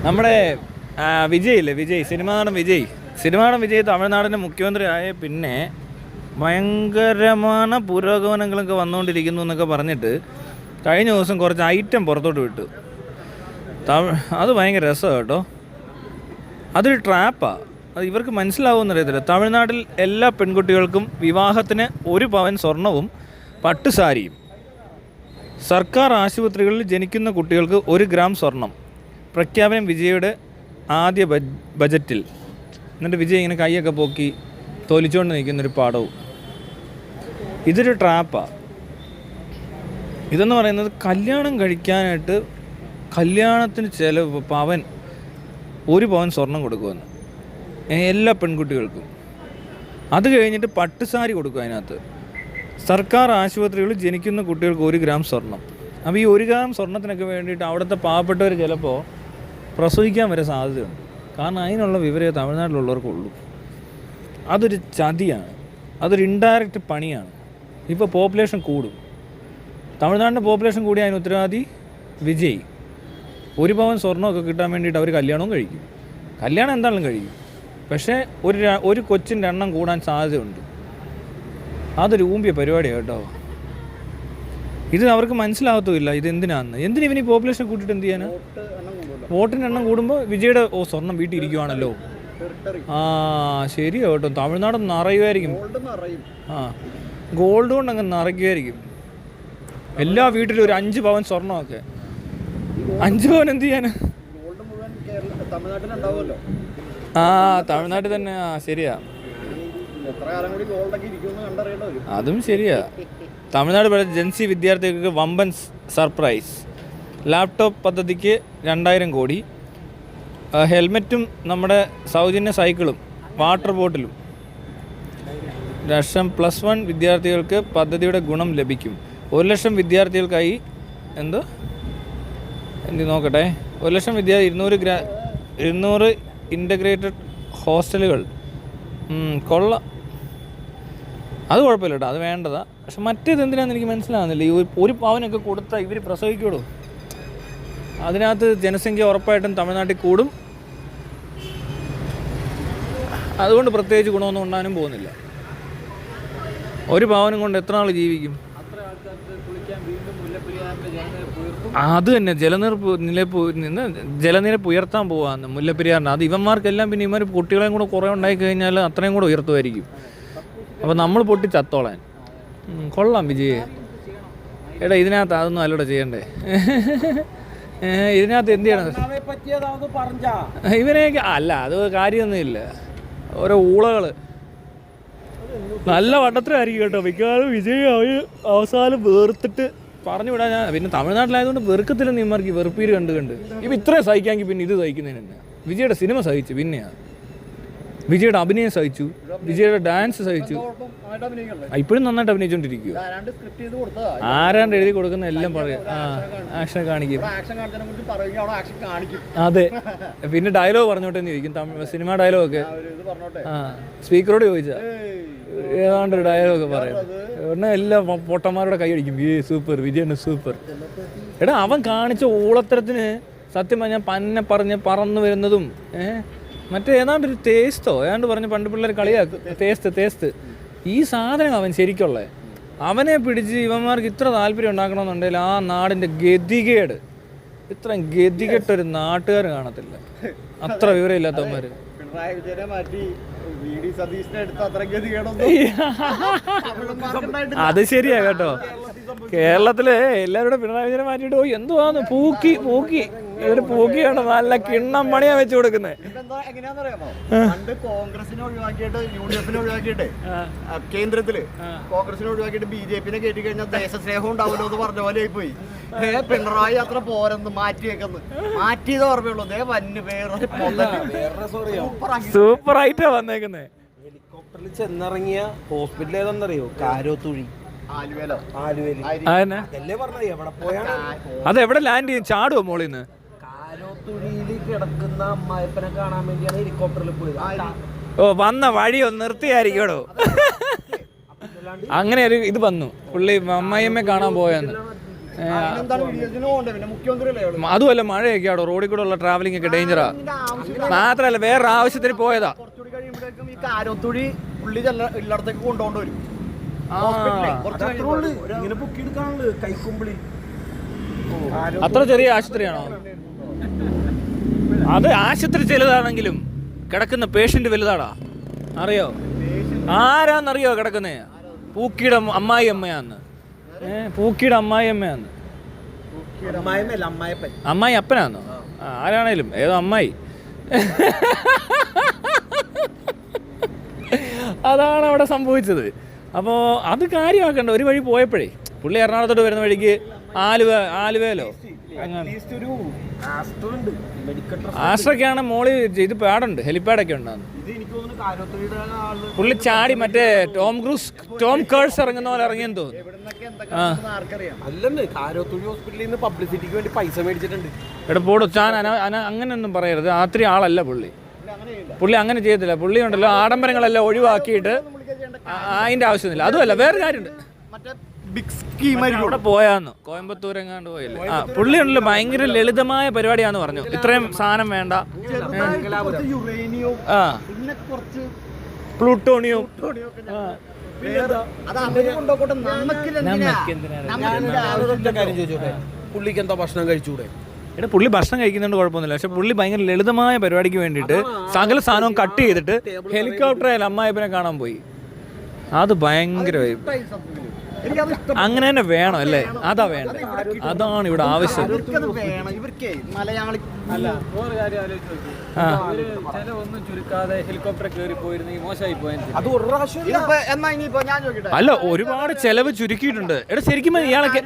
നമ്മുടെ വിജയ് ഇല്ലേ, വിജയ് സിനിമാ നടൻ വിജയ് തമിഴ്നാടിൻ്റെ മുഖ്യമന്ത്രി ആയ പിന്നെ ഭയങ്കരமான പുരോഗമനങ്ങളൊക്കെ വന്നുകൊണ്ടിരിക്കുന്നു എന്നൊക്കെ പറഞ്ഞിട്ട് കഴിഞ്ഞ ദിവസം കുറച്ച് ഐറ്റം പുറത്തോട്ട് വിട്ടു. അത് ഭയങ്കര രസമാണ് കേട്ടോ. അതൊരു ട്രാപ്പാണ്. അത് ഇവർക്ക് മനസ്സിലാവുമെന്നറിയത്തില്ല. തമിഴ്നാട്ടിൽ എല്ലാ പെൺകുട്ടികൾക്കും വിവാഹത്തിന് 1 പവൻ സ്വർണവും പട്ടുസാരിയും, സർക്കാർ ആശുപത്രികളിൽ ജനിക്കുന്ന കുട്ടികൾക്ക് 1 ഗ്രാം സ്വർണം. പ്രഖ്യാപനം വിജയുടെ ആദ്യ ബജറ്റിൽ. എന്നിട്ട് വിജയ് ഇങ്ങനെ കൈയൊക്കെ പൊക്കി തോലിച്ചുകൊണ്ട് നിൽക്കുന്നൊരു പാടവും. ഇതൊരു ട്രാപ്പാണ്. ഇതെന്ന് പറയുന്നത് കല്യാണം കഴിക്കാനായിട്ട് കല്യാണത്തിന് ചിലവ് പവൻ 1 പവൻ സ്വർണം കൊടുക്കുമെന്ന് എല്ലാ പെൺകുട്ടികൾക്കും. അത് കഴിഞ്ഞിട്ട് പട്ടുസാരി കൊടുക്കും. അതിനകത്ത് സർക്കാർ ആശുപത്രികളിൽ ജനിക്കുന്ന കുട്ടികൾക്ക് 1 ഗ്രാം സ്വർണം. അപ്പോൾ ഈ 1 ഗ്രാം സ്വർണത്തിനൊക്കെ വേണ്ടിയിട്ട് അവിടുത്തെ പാവപ്പെട്ടവർ ചിലപ്പോൾ പ്രസവിക്കാൻ വരെ സാധ്യതയുണ്ട്. കാരണം അതിനുള്ള വിവരമേ തമിഴ്നാട്ടിലുള്ളവർക്കുള്ളൂ. അതൊരു ചതിയാണ്, അതൊരു ഇൻഡയറക്റ്റ് പണിയാണ്. ഇപ്പോൾ പോപ്പുലേഷൻ കൂടും. തമിഴ്നാടിൻ്റെ പോപ്പുലേഷൻ കൂടി അതിന് ഉത്തരവാദി വിജയ്. 1 പവൻ സ്വർണ്ണമൊക്കെ കിട്ടാൻ വേണ്ടിയിട്ട് അവർ കല്യാണവും കഴിക്കും. കല്യാണം എന്താണെങ്കിലും കഴിക്കും. പക്ഷേ ഒരു കൊച്ചിൻ്റെ എണ്ണം കൂടാൻ സാധ്യതയുണ്ട്. അതൊരു ഊമ്പിയ പരിപാടിയാണ് കേട്ടോ. ഇത് അവർക്ക് മനസ്സിലാകത്തുമില്ല. ഇതെന്തിനാന്ന്. എന്തിനു പോപ്പുലേഷൻ കൂട്ടിയിട്ട് എന്ത് ചെയ്യാനാണ്? വോട്ടിൻ്റെ എണ്ണം കൂടുമ്പോൾ വിജയുടെ സ്വർണം വീട്ടിൽ ഇരിക്കുവാണല്ലോ. ശരിയോ കേട്ടോ. തമിഴ്നാട് നിറയുമായിരിക്കും. ഗോൾഡ് കൊണ്ട് അങ്ങ് നിറയ്ക്കുമായിരിക്കും. എല്ലാ വീട്ടിലും ഒരു 5 പവൻ സ്വർണ്ണമൊക്കെ. 5 പവൻ എന്ത് ചെയ്യാന്? തമിഴ്നാട്ടിൽ തന്നെ. ശരിയാ, അതും ശരിയാ. തമിഴ്നാട് ജൻസി വിദ്യാർത്ഥികൾക്ക് വമ്പൻ സർപ്രൈസ്. ലാപ്ടോപ്പ് പദ്ധതിക്ക് 2000 കോടി, ഹെൽമെറ്റും നമ്മുടെ സൗജന്യ സൈക്കിളും വാട്ടർ ബോട്ടിലും. +1 വിദ്യാർത്ഥികൾക്ക് പദ്ധതിയുടെ ഗുണം ലഭിക്കും. 1 ലക്ഷം വിദ്യാർത്ഥികൾക്കായി എന്ത് നോക്കട്ടെ. 1 ലക്ഷം 200 ഇൻ്റഗ്രേറ്റഡ് ഹോസ്റ്റലുകൾ. കൊള്ളാം, അത് കുഴപ്പമില്ല കേട്ടോ, അത് വേണ്ടതാ. പക്ഷെ മറ്റേത് എന്തിനാണെന്ന് എനിക്ക് മനസ്സിലാകുന്നില്ല. ഈ 1 പവനൊക്കെ കൊടുത്താൽ ഇവർ പ്രസവിക്കുള്ളൂ. അതിനകത്ത് ജനസംഖ്യ ഉറപ്പായിട്ടും തമിഴ്നാട്ടിൽ കൂടും. അതുകൊണ്ട് പ്രത്യേകിച്ച് ഗുണമൊന്നും ഉണ്ടാകാനും പോകുന്നില്ല. 1 പവനും കൊണ്ട് എത്ര നാൾ ജീവിക്കും? അത് തന്നെ ജലനിരപ്പ് ഉയർത്താൻ പോവാന്ന് മുല്ലപ്പെരിയാറിന്. അത് ഇവന്മാർക്കെല്ലാം പിന്നെ ഇവന്മാർ കുട്ടികളെയും കൂടെ കുറേ ഉണ്ടായി കഴിഞ്ഞാൽ അത്രയും കൂടെ ഉയർത്തുമായിരിക്കും. അപ്പോൾ നമ്മൾ പൊട്ടി ചത്തോളാൻ. കൊള്ളാം വിജയ്. എടാ ഇതിനകത്ത് അതൊന്നും അല്ലൂടെ ചെയ്യണ്ടേ. ഇതിനകത്ത് എന്ത് ചെയ്യണം ഇവനെയൊക്കെ? അല്ല, അത് കാര്യമൊന്നുമില്ല. ഓരോ ഊളകൾ നല്ല വട്ടത്തിലായിരിക്കും കേട്ടോ. മിക്കവാറും വിജയ് അവസാനം വേർത്തിട്ട് പറഞ്ഞു വിടാൻ. ഞാൻ പിന്നെ തമിഴ്നാട്ടിലായതുകൊണ്ട് വെറുക്കത്തില്ല. നിന്മാർക്ക് വെറുപ്പീര് കണ്ട് ഇപ്പം ഇത്രയും സഹിക്കാമെങ്കിൽ പിന്നെ ഇത് സഹിക്കുന്നതിന് തന്നെ. വിജയുടെ സിനിമ സഹിച്ചു, പിന്നെയാണ് വിജയുടെ അഭിനയം സഹിച്ചു, വിജയുടെ ഡാൻസ് സഹിച്ചു. ഇപ്പോഴും നന്നായിട്ട് അഭിനയിച്ചുകൊണ്ടിരിക്കുക. ആരാണ്ട് എഴുതി കൊടുക്കുന്ന എല്ലാം പറയാം. ആക്ഷൻ കാണിക്കും. അതെ, പിന്നെ ഡയലോഗ് പറഞ്ഞോട്ടെ എന്ന് ചോദിക്കും. സിനിമ ഡയലോഗൊക്കെ സ്പീക്കറോട് ചോദിച്ചാ ഏതാണ്ട് ഒരു ഡയലോഗ് പറയാം. ഉടനെ എല്ലാ പൊട്ടന്മാരുടെ കൈയടിക്കും. സൂപ്പർ, വിജയന് സൂപ്പർ. എടാ അവൻ കാണിച്ച ഊളത്തരത്തിന് സത്യം പറഞ്ഞാൽ പന്നെ പറഞ്ഞ് പറന്നു വരുന്നതും മറ്റേ ഏതാണ്ടൊരു തേസ്തോ ഏതാണ്ട് പറഞ്ഞ് പണ്ട് പിള്ളേർ കളിയാക്കും. തേസ്ത് ഈ സാധനം അവൻ ശരിക്കുള്ളേ. അവനെ പിടിച്ച് ഇവന്മാർക്ക് ഇത്ര താല്പര്യം ഉണ്ടാക്കണമെന്നുണ്ടെങ്കിൽ ആ നാടിൻ്റെ ഗതികേട്, ഇത്രയും ഗതികെട്ടൊരു നാട്ടുകാർ കാണത്തില്ല. അത്ര വിവരമില്ലാത്തവന്മാർ. അത് ശരിയാ കേട്ടോ. കേരളത്തില് എല്ലാവരുടെ പിണറായി വിജയനെ മാറ്റിയിട്ട് എന്തുവാന്ന് പൂക്കി ഇവര് പൂക്കിയാണ് നല്ല കിണ്ണം പണിയാ വെച്ച് കൊടുക്കുന്നത്. കോൺഗ്രസിനെ ഒഴിവാക്കിയിട്ട് യുഡിഎഫിനെ ഒഴിവാക്കിയിട്ട് കേന്ദ്രത്തില് കോൺഗ്രസിനെ ഒഴിവാക്കിയിട്ട് ബിജെപിനെ കയറ്റി കഴിഞ്ഞാൽ ദേശസ്നേഹം ഉണ്ടാവുമല്ലോ എന്ന് പറഞ്ഞ പോലെ പോയി. പിണറായി അത്ര പോരെന്ന് മാറ്റിയത് ഓർമ്മയുള്ളൂ. സൂപ്പർ ആയിട്ടാ വന്നേക്കുന്നേ. ഹെലികോപ്റ്ററിൽ ചെന്നിറങ്ങിയ ഹോസ്പിറ്റൽ ഏതാണെന്നറിയോ? കാരോത്തുഴി. അതെവിടെ ലാൻഡ് ചെയ്യും? ചാടുവോ മോളിന്ന്? കാരോത്തുഴിയിൽ കിടക്കുന്ന അമ്മായപ്പനെ കാണാൻ വേണ്ടിയാണ് ഹെലികോപ്റ്ററിൽ പോയത്. വന്ന വഴി ഒന്ന് നിർത്തിയായിരിക്കടോ. അങ്ങനെ ഒരു ഇത് വന്നു. പുള്ളി അമ്മായിയമ്മയെ കാണാൻ പോയെന്ന്. എന്താണ് വിഡിയോസിന് പോകണ്ടേ പിന്നെ മുഖ്യമന്ത്രിയല്ലേ അവള്? അതുമല്ല മഴയൊക്കെ ആടോ, റോഡിൽ കൂടെ ഉള്ള ട്രാവലിംഗ് ഒക്കെ ഡേഞ്ചറാ. മാത്രമല്ല വേറെ ആവശ്യത്തിന് പോയതാ. കുറച്ചുകൂടി കഴിയുമ്പോഴേക്കും ഈ കാരോത്തുഴി പുള്ളി എല്ലായിടത്തേക്ക് കൊണ്ടുകൊണ്ട് വരും. ഇങ്ങനെ പൊക്കിയെടുക്കാനുള്ളത് കൈക്കുമ്പിളി. അത്ര ചെറിയ ആശുപത്രിയാണോ അത്? ആശുപത്രി ചെറുതാണെങ്കിലും കിടക്കുന്ന പേഷ്യന്റ് വലുതാടാ. അറിയോ ആരാന്നറിയോ കിടക്കുന്നേ? പൂക്കിയുടെ അമ്മായി അമ്മയാന്ന്. പൂക്കിയുടെ അമ്മായി അമ്മയാന്ന്. അമ്മായി അപ്പനാന്നോ? ആരാണേലും ഏതോ അമ്മായി. അതാണ് അവിടെ സംഭവിച്ചത്. അപ്പോൾ അത് കാര്യമാക്കണ്ട. ഒരു വഴി പോയപ്പോഴേ പുള്ളി എറണാകുളത്തോട്ട് വരുന്ന വഴിക്ക് ആലുവയിലോ ആശ്രക്കാണ് മോളി ഇത് പാടുണ്ട്, ഹെലിപ്പാഡൊക്കെ ഉണ്ടാകുന്നു. പുള്ളി ചാടി മറ്റേ ടോം കേഴ്സ് ഇറങ്ങുന്ന പോലെ ഇറങ്ങിയെന്ന് തോന്നുന്നു. അല്ലെന്ന് കാരോത്തുഴി ഹോസ്പിറ്റലിൽ നിന്ന് പബ്ലിസിറ്റിക്ക് വേണ്ടി പൈസ മേടിച്ചിട്ടുണ്ട്. എടാ പോടോ ചാൻ അങ്ങനെയൊന്നും പറയരുത്. അത്രയും ആളല്ല പുള്ളി. പുള്ളി അങ്ങനെ ചെയ്യത്തില്ല. പുള്ളി ഉണ്ടല്ലോ ആഡംബരങ്ങളെല്ലാം ഒഴിവാക്കിയിട്ട് അതിന്റെ ആവശ്യമില്ല. അതുമല്ല വേറെ കാര്യമുണ്ട്. അവിടെ പോയാന്ന് കോയമ്പത്തൂർ എങ്ങാണ്ട് പോയില്ലേ? പുള്ളി ഉണ്ടല്ലോ ഭയങ്കര ലളിതമായ പരിപാടിയാന്ന് പറഞ്ഞു. ഇത്രയും സാധനം വേണ്ട. പ്ലൂട്ടോണിയം പുള്ളിക്ക് എന്താ ഭക്ഷണം കഴിച്ചൂടെ? എടാ പുള്ളി ഭക്ഷണം കഴിക്കുന്നുണ്ട് കുഴപ്പമൊന്നുമില്ല. പക്ഷെ പുള്ളി ഭയങ്കര ലളിതമായ പരിപാടിക്ക് വേണ്ടിയിട്ട് സകല സാധനവും കട്ട് ചെയ്തിട്ട് ഹെലികോപ്റ്ററിൽ അമ്മായിപ്പനെ കാണാൻ പോയി. അത് ഭയങ്കരമായി. അങ്ങനെ തന്നെ വേണം അല്ലേ? അതാ വേണ്ട. അതാണ് ഇവിടെ ആവശ്യം. അല്ല ഒരുപാട് ചെലവ് ചുരുക്കിയിട്ടുണ്ട്. എടാ ശരിക്കും ഇയാളൊക്കെ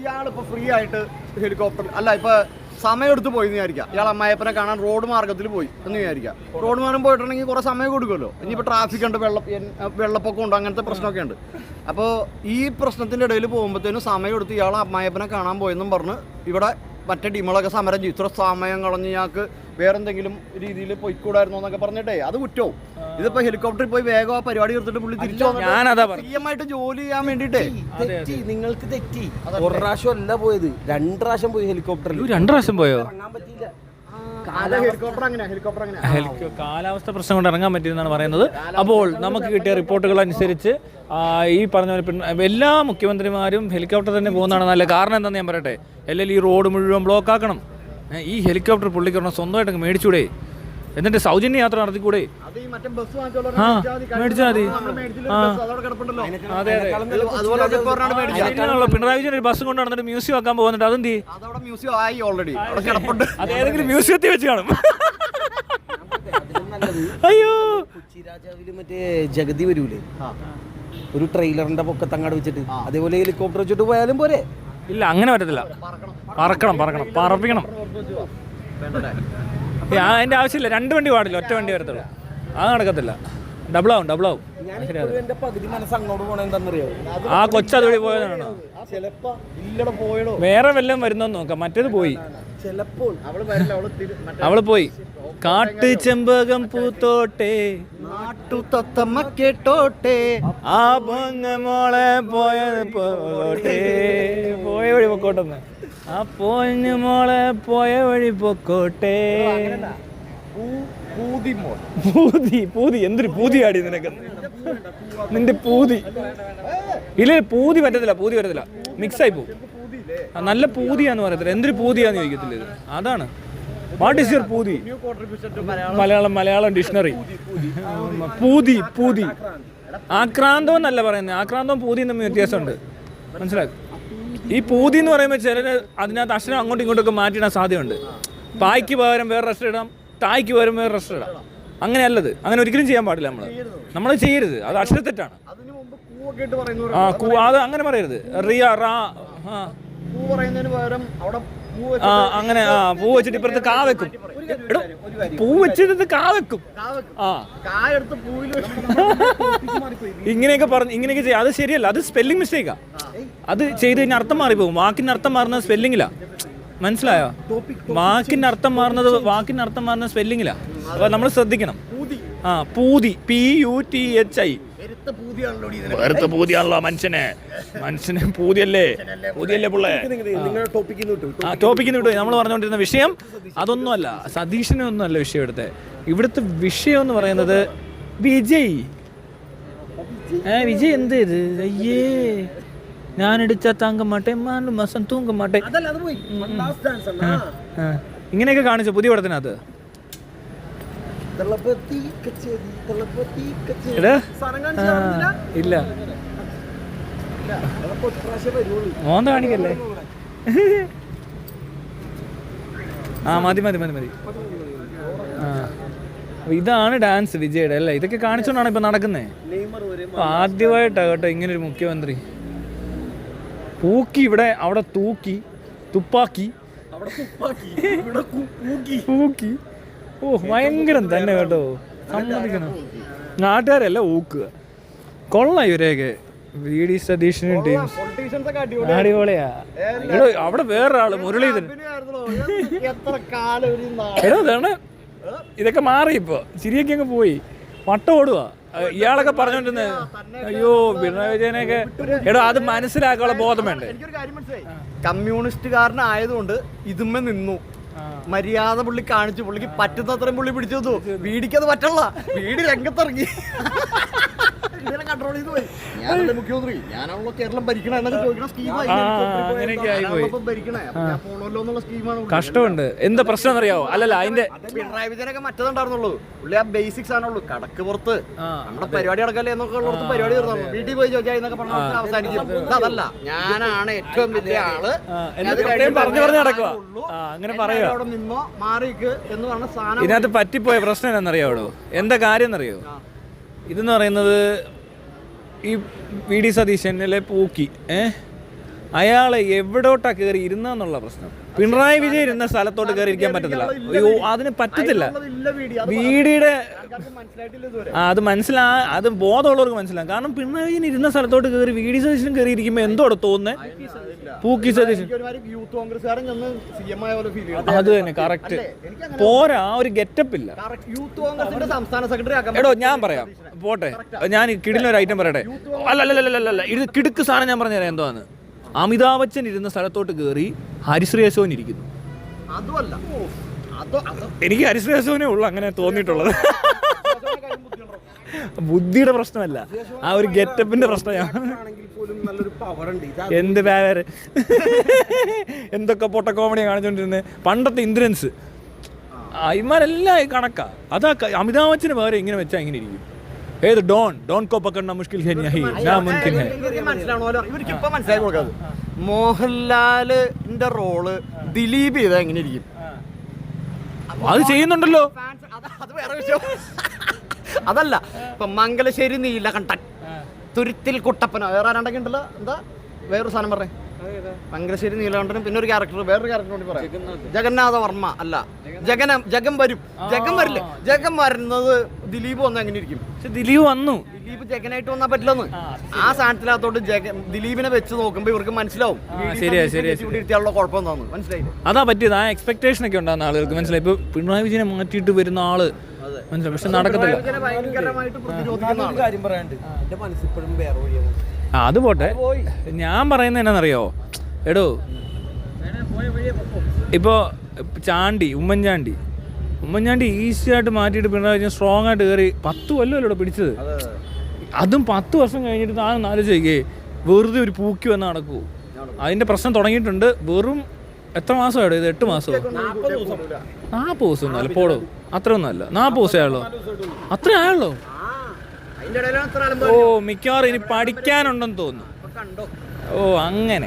ഇയാളിപ്പോ ഫ്രീ ആയിട്ട് ഹെലികോപ്റ്റർ അല്ല ഇപ്പൊ സമയം എടുത്ത് പോയി എന്ന് വിചാരിക്കാം. ഇയാൾ അമ്മായപ്പനെ കാണാൻ റോഡ് മാർഗത്തിൽ പോയി എന്ന് വിചാരിക്കാം. റോഡ് മാർഗം പോയിട്ടുണ്ടെങ്കിൽ കുറെ സമയം കൊടുക്കുമല്ലോ. ഇനിയിപ്പോൾ ട്രാഫിക് ഉണ്ട്, വെള്ളപ്പൊക്കം ഉണ്ട്, അങ്ങനത്തെ പ്രശ്നമൊക്കെ ഉണ്ട്. അപ്പോൾ ഈ പ്രശ്നത്തിൻ്റെ ഇടയിൽ പോകുമ്പോഴത്തേനും സമയം എടുത്ത് ഇയാൾ അമ്മായപ്പനെ കാണാൻ പോയെന്നും പറഞ്ഞ് ഇവിടെ മറ്റേ ടീമുകളൊക്കെ സമരം ചെയ്തു. ഇത്ര സമയം കളഞ്ഞ് ഞങ്ങൾക്ക് വേറെന്തെങ്കിലും രീതിയിൽ പോയിക്കൂടായിരുന്നോ എന്നൊക്കെ പറഞ്ഞിട്ടേ അത് കുറ്റവും. ഇതിപ്പോ ഹെലികോപ്റ്ററിൽ പോയി വേഗം ആ പരിപാടി തീർത്തിട്ട് പുള്ളി തിരിച്ചു വന്നിട്ട് ജോലി ചെയ്യാൻ വേണ്ടിട്ടേ. നിങ്ങൾക്ക് തെറ്റി. ഒരു പ്രാവശ്യം അല്ല പോയത്, 2 പ്രാവശ്യം പോയി ഹെലികോപ്റ്ററിൽ. 2 പ്രാവശ്യം പോയോ? ഇറങ്ങാൻ പറ്റിയില്ല. കാലാവസ്ഥ പ്രശ്നം കൊണ്ട് ഇറങ്ങാൻ പറ്റിയെന്നാണ് പറയുന്നത്. അപ്പോൾ നമുക്ക് കിട്ടിയ റിപ്പോർട്ടുകൾ അനുസരിച്ച് ഈ പറഞ്ഞ എല്ലാ മുഖ്യമന്ത്രിമാരും ഹെലികോപ്റ്റർ തന്നെ പോകുന്നതാണ് നല്ല. കാരണം എന്താണെന്ന് ഞാൻ പറയട്ടെ, അല്ലെങ്കിൽ ഈ റോഡ് മുഴുവൻ ബ്ലോക്ക് ആക്കണം. ഈ ഹെലികോപ്റ്റർ പുള്ളിക്ക് സ്വന്തമായിട്ട് മേടിച്ചൂടെ? എന്നിട്ട് സൗജന്യ യാത്ര നടത്തിക്കൂടെ? മേടിച്ചാൽ മതി. പിണറായി വിജയൻ ഒരു ബസ് കൊണ്ട് നടന്നിട്ട് മ്യൂസിയം ആക്കാൻ പോകുന്നുണ്ട്. അതെന്ത് അതേതെങ്കിലും മ്യൂസിയത്തിൽ വെച്ച് കാണും. അയ്യോ കൊച്ചി രാജാവില് മറ്റേ ജഗതി വരൂലേ, ഒരു ട്രെയിലറിന്റെ പൊക്കത്ത് അങ്ങോട്ട് വെച്ചിട്ട് അതേപോലെ ഹെലികോപ്റ്റർ വെച്ചിട്ട് പോയാലും പോരെ? ഇല്ല അങ്ങനെ പറ്റത്തില്ല. പറപ്പിക്കണം. അതിന്റെ ആവശ്യമില്ല. 2 വണ്ടി പാടില്ല, ഒറ്റ വണ്ടി വരത്തുള്ളൂ. അത് നടക്കത്തില്ല. ഡബിളാവും. എന്റെ പകുതി മനസ്സ് അങ്ങോട്ട് പോണ എന്താണെന്നറിയോ? ആ കൊച്ചതുവഴി പോയതാണോ? വേറെ വല്ലതും വരുന്നോന്ന് നോക്കാം. മറ്റേത് പോയി. ചിലപ്പോൾ അവള് പോയി. കാട്ടു ചെമ്പകം പൂത്തോട്ടെ നാട്ടു തത്തമ്മ കേട്ടോട്ടെ ആ മോളെ പോയോട്ടെ. പോയ വഴി പൊക്കോട്ടെന്ന്. ആ പോഞ്ഞ മോളെ പോയ വഴി പൊക്കോട്ടെ. പൂതി എന്തൊരു പൂതിയാടി നിനക്ക്. നിന്റെ പൂതി ഇല്ല, പൂതി പറ്റത്തില്ല. മിക്സായി പോകും. നല്ല പൂതിയാന്ന് പറയത്തില്ല. എന്തൊരു പൂതിയാന്ന് ചോദിക്കത്തില്ല. ഇത് അതാണ്. വാട്ട് ഈസ് യുവർ പൂതി? മലയാളം ഡിക്ഷണറി. പൂതി ആക്രാന്തം എന്നല്ല പറയുന്നത്. ആക്രാന്തവും പൂതിയും തമ്മിൽ വ്യത്യാസമുണ്ട്. മനസ്സിലാക്കും. ഈ പൂതി എന്ന് പറയുമ്പോൾ ചിലർ അതിനകത്ത് അക്ഷരം അങ്ങോട്ടും ഇങ്ങോട്ടൊക്കെ മാറ്റിയിടാൻ സാധ്യതയുണ്ട്. പായ്ക്ക് പകരം വേറെ റെസ്റ്റ് ഇടാം, തായ്ക്ക് പകരം വേറെ റെസ്റ്റ് ഇടാം. അങ്ങനെയല്ലത്. അങ്ങനെ ഒരിക്കലും ചെയ്യാൻ പാടില്ല. നമ്മൾ ചെയ്യരുത്. അത് അക്ഷരത്തെറ്റാണ്. അത് അങ്ങനെ പറയരുത്. അങ്ങനെ പൂ വെച്ചിട്ട് ഇപ്പുറത്ത് കാ വെക്കും. പൂ വെച്ചിട്ട് കാ വെക്കും. ഇങ്ങനെയൊക്കെ ചെയ്യാം. അത് ശരിയല്ല. അത് സ്പെല്ലിംഗ് മിസ്റ്റേക്കാ. അത് ചെയ്ത് കഴിഞ്ഞാൽ അർത്ഥം മാറിപ്പോകും. വാക്കിന്റെ അർത്ഥം മാറുന്നത് സ്പെല്ലിങ്ങിലാ. മനസ്സിലായോ? വാക്കിന്റെ അർത്ഥം മാറുന്നത് സ്പെല്ലിങ്ങിലാ. അപ്പൊ നമ്മൾ ശ്രദ്ധിക്കണം. പൂതി PUTHI വേർത്ത് പൂതിയാണല്ലോ മനുഷ്യന് പൂതിയല്ലേ പുള്ളേ. ആ ടോപ്പിക്കിന് വിട്ടു. നമ്മൾ പറഞ്ഞുകൊണ്ടിരുന്ന വിഷയം അതൊന്നുമല്ല, സതീഷിനൊന്നുമല്ല വിഷയം എടുത്തത്. ഇവിടുത്തെ വിഷയം എന്ന് പറയുന്നത് വിജയ്. വിജയ് എന്ത് ചെയ്ത്? അയ്യേ ഞാനെടുത്ത താങ്ക മാട്ടെ മാണ്ടും മാസം തൂങ്ക മാട്ടെ ഇങ്ങനെയൊക്കെ കാണിച്ചു പുതിയ പടത്തിനകത്ത്. ഇല്ല മോന്ത കാണിക്കല്ലേ. മതി. ഇതാണ് ഡാൻസ് വിജയുടെ അല്ലേ? ഇതൊക്കെ കാണിച്ചോണ്ടാണ് ഇപ്പൊ നടക്കുന്നത്. ആദ്യമായിട്ടാ കേട്ടോ ഇങ്ങനൊരു മുഖ്യമന്ത്രി. പൂക്കി ഇവിടെ, അവിടെ തൂക്കി, തുപ്പാക്കി, പൂക്കി. ഭയങ്കരം തന്നെ കേട്ടോ, സമ്മതിക്കണം. നാട്ടുകാരല്ല ഊക്കുക. കൊള്ളാം ഇവരെയൊക്കെ. VD സതീഷിനും ടീം അടിപൊളിയാ. എടോ അവിടെ വേറൊരാള് മുരളീധരൻ. എടോ ഇതാണ് ഇതൊക്കെ മാറി ഇപ്പൊ. ചിരിയൊക്കെ അങ്ങ് പോയി, വട്ടം ഓടുക. ഇയാളൊക്കെ പറഞ്ഞോണ്ടിരുന്നേ അയ്യോ പിണറായി വിജയനൊക്കെ. എടോ അത് മനസ്സിലാക്കാനുള്ള ബോധം വേണ്ടേ? കമ്മ്യൂണിസ്റ്റുകാരനായതുകൊണ്ട് ഇതുമ്മ നിന്നു, മര്യാദ പുള്ളി കാണിച്ചു, പുള്ളിക്ക് പറ്റുന്നത്രയും പുള്ളി പിടിച്ചു തന്നു. വീടിക്കത് പറ്റല്ല, വീട് രംഗത്തിറങ്ങി കൺട്രോൾ ചെയ്തു പോയി. ഞാനല്ലേ മുഖ്യമന്ത്രി, ഞാനാണല്ലോ കേരളം ഭരിക്കണേ എന്നൊക്കെ ചോദിക്കുന്ന സ്കീമായി. കഷ്ടമുണ്ട്. എന്താ പ്രശ്നം എന്നറിയാവോ? അല്ലല്ല അതിന്റെ പിണറായി വിജയനൊക്കെ മറ്റതുണ്ടായിരുന്നുള്ളൂ. പുള്ളി ആ ബേസിക്സ് ആണുള്ളൂ. കടക്ക് പുറത്ത് നമ്മുടെ പരിപാടി നടക്കല്ലേ എന്നൊക്കെ ഉള്ളടത്ത് പരിപാടി തീർന്നു. വീട്ടിൽ പോയി ചോദിച്ചാൽ എന്നൊക്കെ പറഞ്ഞ അവസാനിക്കും. അതല്ല, ഞാനാണ് ഏറ്റവും വലിയ ആള്, അങ്ങനെ പറയാ. അവിടെ നിന്നോ മാറിക്ക് എന്ന് പറഞ്ഞ സാധനം. ഇതിനകത്ത് പറ്റിപ്പോയ പ്രശ്നം എന്നാന്നറിയാവോ? എന്താ കാര്യം എന്നറിയോ? ഇതെന്ന് പറയുന്നത് ഈ VD സതീശനിലെ പൂക്കി അയാളെ എവിടോട്ടാ കയറി ഇരുന്നുള്ള പ്രശ്നം. പിണറായി വിജയൻ ഇരുന്ന സ്ഥലത്തോട്ട് കയറി ഇരിക്കാൻ പറ്റത്തില്ല. അയ്യോ അതിന് പറ്റത്തില്ല. വീടിയുടെ അത് അത് ബോധമുള്ളവർക്ക് മനസ്സിലാകും. കാരണം പിണറായി വിജയൻ ഇരുന്ന സ്ഥലത്തോട്ട് കയറി VD സതീശനും കയറി ഇരിക്കുമ്പോൾ എന്തോടെ തോന്നുന്നത്? പൂക്കി സതീശൻ അത് തന്നെ കറക്റ്റ് പോരാ. ആ ഒരു ഗെറ്റപ്പ് ഇല്ല. എടോ ഞാൻ പറയാം, പോട്ടെ, ഞാൻ കിടിലൊരു ഐറ്റം പറയട്ടെ. അല്ലല്ല ഇത് കിടുക്ക് സാധനം ഞാൻ പറഞ്ഞുതരാം എന്തോന്ന്. അമിതാഭ് ബച്ചൻ ഇരുന്ന സ്ഥലത്തോട്ട് കയറി ഹരിശ്രീ അശോകൻ ഇരിക്കുന്നു. എനിക്ക് ഹരിശ്രീ അശോകനേ ഉള്ളു അങ്ങനെ തോന്നിയിട്ടുള്ളത്. ബുദ്ധിയുടെ പ്രശ്നമല്ല, ആ ഒരു ഗെറ്റപ്പിന്റെ പ്രശ്നമാണ്. എന്ത് വേറെ എന്തൊക്കെ പൊട്ട കോമഡി കാണിച്ചോണ്ടിരുന്നത്. പണ്ടത്തെ ഇന്ദ്രൻസ് ഇമാരെല്ലാം കണക്കാ. അതാ അമിതാഭ് ബച്ചന് വേറെ ഇങ്ങനെ വെച്ചാൽ ഇങ്ങനെ ഇരിക്കും. ഏത് ഡോൺ കോ പക്കടന മുഷ്കിൽ ഹൈ നഹീ നാ മുംകിൻ ഹൈ. ഇവർക്ക് ഇപ്പൊ മനസ്സിലാക്കി കൊടുക്കാതെ മോഹൻലാലിന്റെ റോള് ദിലീപ് ചെയ്താൽ എങ്ങനെ ഇരിക്കും? അത് ചെയ്യുന്നുണ്ടല്ലോ. അത് വേറെ വിഷയം. അതല്ല, ഇപ്പൊ മംഗലശ്ശേരി നീലകണ്ഠൻ, തുരുത്തിൽ കുട്ടപ്പനോ വേറെ ആരാണ്ടൊക്കെ ഉണ്ടല്ലോ. എന്താ വേറൊരു സാധനം പറഞ്ഞേ? മംഗലശ്ശേരി നീലകണ്ഠനും പിന്നെ ഒരു ക്യാരക്ടർ, വേറൊരു ക്യാരക്ടർ കൂടി പറയാം. ജഗന്നാഥ വർമ്മ അല്ല, ജഗം വരും. ജഗം വരില്ലേ? ജഗം വരുന്നത് ദിലീപ് വന്നാൽ എങ്ങനെ ഇരിക്കും? പക്ഷെ ദിലീപ് വന്നു. ദിലീപ് ജഗനായിട്ട് വന്നാൽ പറ്റില്ലെന്ന്. ആ സ്ഥാനത്തിനകത്തോട്ട് ദിലീപിനെ വെച്ച് നോക്കുമ്പോ ഇവർക്ക് മനസ്സിലാവും ഇരുത്തിയുള്ള കുഴപ്പം എന്താന്ന്. മനസ്സിലായില്ലേ? അതാ പറ്റിയത്. ആ എക്സ്പെക്ടേഷൻ ഒക്കെ ഉണ്ടാകുന്ന ആളുകൾക്ക് മനസ്സിലായി. ഇപ്പൊ പിണറായി വിജയനെ മാറ്റിയിട്ട് വരുന്ന ആള് മനസ്സിലായി, പക്ഷെ നടക്കത്തില്ല. അത് പോട്ടെ. ഞാൻ പറയുന്നത് എന്നാന്നറിയോ? എടോ ഇപ്പോ ഉമ്മൻചാണ്ടി ഈസി ആയിട്ട് മാറ്റിയിട്ട് പിണറായി വിജയൻ സ്ട്രോങ് ആയിട്ട് കയറി 10 കൊല്ലമല്ലോ പിടിച്ചത്. അതും 10 വർഷം കഴിഞ്ഞിട്ട് താൻ ആലോചിക്കേ, വെറുതെ ഒരു പൂക്കി വന്ന് നടക്കൂ. അതിന്റെ പ്രശ്നം തുടങ്ങിയിട്ടുണ്ട്. വെറും എത്ര മാസമായിടോ ഇത്? 8 മാസമോ? 40 ദിവസം ഒന്നും അല്ല പോടോ, അത്രയൊന്നും അല്ല. 40 ദിവസമേ ആയുള്ളൂ. അത്ര ആയുള്ളൂ. ഓ മിക്കവാറും ഇനി പഠിക്കാനുണ്ടെന്ന് തോന്നുന്നു. ഓ അങ്ങനെ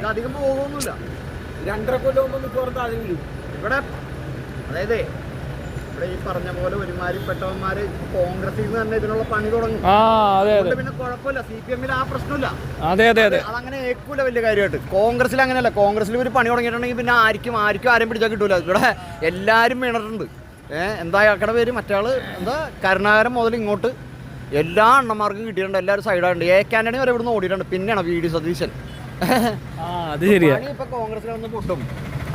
അതായത് ഇവിടെ ഈ പറഞ്ഞ പോലെ ഒരുമാതിരിപ്പെട്ടവന്മാര് കോൺഗ്രസിൽ നിന്ന് തന്നെ ഇതിനുള്ള പണി തുടങ്ങും. പിന്നെ കുഴപ്പമില്ല, CPM-ൽ ആ പ്രശ്നമില്ല. അതങ്ങനെ ഏക്കൂല വലിയ കാര്യമായിട്ട്. കോൺഗ്രസിൽ അങ്ങനെയല്ല. കോൺഗ്രസിൽ ഒരു പണി തുടങ്ങിയിട്ടുണ്ടെങ്കിൽ പിന്നെ ആരും പിടിച്ചാൽ കിട്ടൂല. ഇവിടെ എല്ലാവരും വീണിട്ടുണ്ട്. എന്താ ആക്കടെ പേര് മറ്റാള് എന്താ കരുണാകരൻ മുതൽ ഇങ്ങോട്ട് എല്ലാ അണ്ണന്മാർക്കും കിട്ടിയിട്ടുണ്ട്. എല്ലാവരും സൈഡായിട്ടുണ്ട്. ആന്റണി വരെ ഇവിടുന്ന് ഓടിയിട്ടുണ്ട്. പിന്നെയാണ് VD സതീശൻ. ഇപ്പൊ കോൺഗ്രസിൽ വന്ന് പൊട്ടും.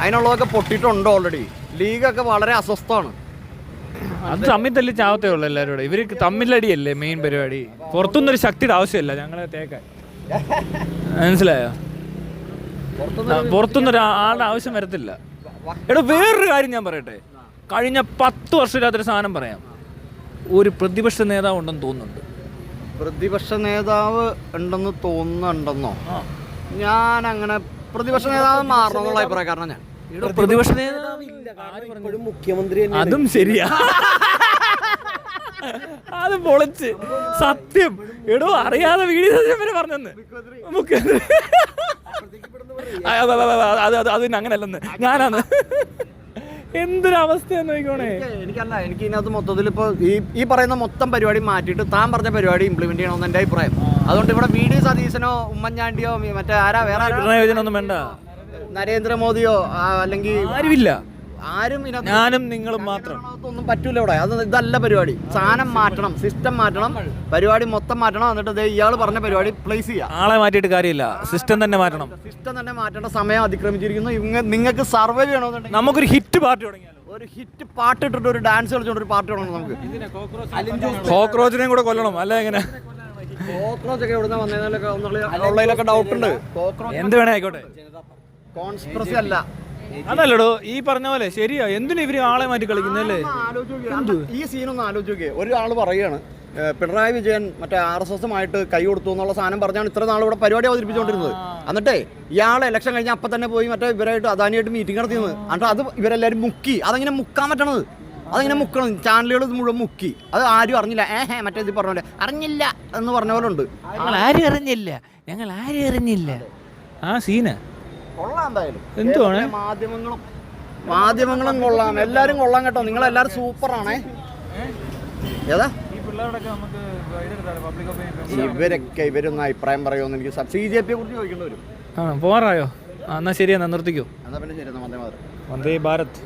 അതിനുള്ളതൊക്കെ പൊട്ടിയിട്ടുണ്ട് ഓൾറെഡി. ലീഗൊക്കെ വളരെ അസ്വസ്ഥമാണ്. അത് തമ്മിൽ തല്ലി ചാവത്തേ ഉള്ളൂ എല്ലാവരും. ഇവർ തമ്മിലടിയല്ലേ മെയിൻ പരിപാടി. പുറത്തുനിന്നൊരു ശക്തിയുടെ ആവശ്യമില്ല ഞങ്ങളെ തേക്കാൻ. മനസ്സിലായോ? പുറത്തുനിന്നൊരു ആളുടെ ആവശ്യം വരത്തില്ല. എടോ വേറൊരു കാര്യം ഞാൻ പറയട്ടെ. കഴിഞ്ഞ 10 വർഷമില്ലാത്തൊരു സാധനം പറയാം. ഒരു പ്രതിപക്ഷ നേതാവ് ഉണ്ടെന്ന് തോന്നുന്നുണ്ട്. പ്രതിപക്ഷ നേതാവ് ഉണ്ടെന്ന് തോന്നുന്നുണ്ടെന്നോ? ഞാൻ അങ്ങനെ പ്രതിപക്ഷ നേതാവ് മാറണമെന്നുള്ള അഭിപ്രായക്കാരനാണ് ഞാൻ. പ്രതിപക്ഷ നേതാവ് മുഖ്യമന്ത്രി അതും ശരിയാ. അത് പൊളിച്ച് സത്യം. എടോ അറിയാതെ വീഡിയോ പറഞ്ഞെന്ന് മുഖ്യമന്ത്രി. അത് അങ്ങനല്ലെന്ന് ഞാനാണ്. എന്തൊരവസ്ഥയാന്ന് നോക്കണേ. എനിക്കല്ല, എനിക്ക് ഇതിനകത്ത് മൊത്തത്തിൽ ഇപ്പോൾ ഈ പറയുന്ന മൊത്തം പരിപാടി മാറ്റിയിട്ട് താൻ പറഞ്ഞ പരിപാടി ഇംപ്ലിമെന്റ് ചെയ്യണമെന്ന് എൻ്റെ അഭിപ്രായം. അതുകൊണ്ട് ഇവിടെ വി.ഡി. സതീശനോ ഉമ്മൻചാണ്ടിയോ മറ്റേ ആരാ വേറെ യോജന വേണ്ട, നരേന്ദ്രമോദിയോ അല്ലെങ്കിൽ ആരുമില്ല, ആരും ഞാനും നിങ്ങളും മാത്രം. ഒന്നും പറ്റൂല ഇവിടെ. അത് ഇതല്ല പരിപാടി. സാധനം മാറ്റണം, സിസ്റ്റം മാറ്റണം, പരിപാടി മൊത്തം മാറ്റണം. എന്നിട്ട് ഇയാൾ പറഞ്ഞ പരിപാടി പ്ലേസ് ചെയ്യാം. ആളെ മാറ്റിയിട്ട് കാര്യമില്ല, സിസ്റ്റം തന്നെ മാറ്റണം. സിസ്റ്റം തന്നെ മാറ്റേണ്ട സമയം അതിക്രമിച്ചിരിക്കുന്നു. നിങ്ങൾക്ക് സർവൈവ് ചെയ്യണമെന്നുണ്ടെങ്കിൽ നമുക്കൊരു ഹിറ്റ് പാർട്ടി തുടങ്ങിയാലോ? ഒരു ഹിറ്റ് പാട്ട് ഇട്ടിട്ട് ഒരു ഡാൻസ് കളിച്ചോണ്ട് ഒരു പാർട്ടി തുടങ്ങണം നമുക്ക്. കോക്രോച്ചിനെയും കൂടെ കൊല്ലണം അല്ല? എങ്ങനെ കോക്രോച്ച് ഒക്കെ എവിടുന്ന വന്നതിലൊക്കെ ഉള്ളതിലൊക്കെ ഡൗട്ട് ഉണ്ട്. കോക്രോച്ച് എന്ത് വേണേ ആയിക്കോട്ടെ, കോൺസ്പിറസി അല്ല. അതല്ലടോ ഈ പറഞ്ഞ പോലെ. ശരിയാ, എന്തിനാ ഇവര് ആളെ മാറ്റി കളിക്കുന്നല്ലേ? ഈ സീനൊന്ന് ആലോചിച്ച് നോക്കിയേ. ഒരാൾ പറയുകയാണ് പിണറായി വിജയൻ മറ്റേ RSSമായിട്ട് കൈ കൊടുത്തു എന്നുള്ള സാധനം പറഞ്ഞാണ് ഇത്ര നാൾ ഇവിടെ പരിപാടി അവതരിപ്പിച്ചുകൊണ്ടിരുന്നത്. എന്നിട്ടേ ഇയാൾ ഇലക്ഷൻ കഴിഞ്ഞ അപ്പം തന്നെ പോയി മറ്റേ ഇവരായിട്ട് അദാനിയായിട്ട് മീറ്റിംഗ് നടത്തിയത്. എന്നിട്ട് അത് ഇവരെല്ലാവരും മുക്കി. അതെങ്ങനെ മുക്കാൻ പറ്റണത്? അതിങ്ങനെ മുക്കണം. ചാനലുകൾ ഇത് മുഴുവൻ മുക്കി. അത് ആരും അറിഞ്ഞില്ല. മറ്റേ ഇത് പറഞ്ഞ പോലെ അറിഞ്ഞില്ല എന്ന് പറഞ്ഞ പോലെ ഉണ്ട്. ആരും അറിഞ്ഞില്ല, ഞങ്ങൾ ആരും അറിഞ്ഞില്ല. ആ സീന കൊള്ളാം. എന്തായാലും എന്തുവാണ് മാധ്യമങ്ങളും കൊള്ളാം, എല്ലാരും കൊള്ളാം കേട്ടോ. നിങ്ങളെല്ലാരും സൂപ്പറാണേ. ഏതാ ഇവരൊന്നും അഭിപ്രായം പറയുമെന്ന് എനിക്ക് CJP കുറിച്ച് ചോദിക്കേണ്ടി വരും. പോറായോ? എന്നാ ശരിയാ, നിർത്തിക്കോ. എന്നാ പിന്നെ ശരി, വന്ദേ മാതരം. വന്ദേ ഭാരത്.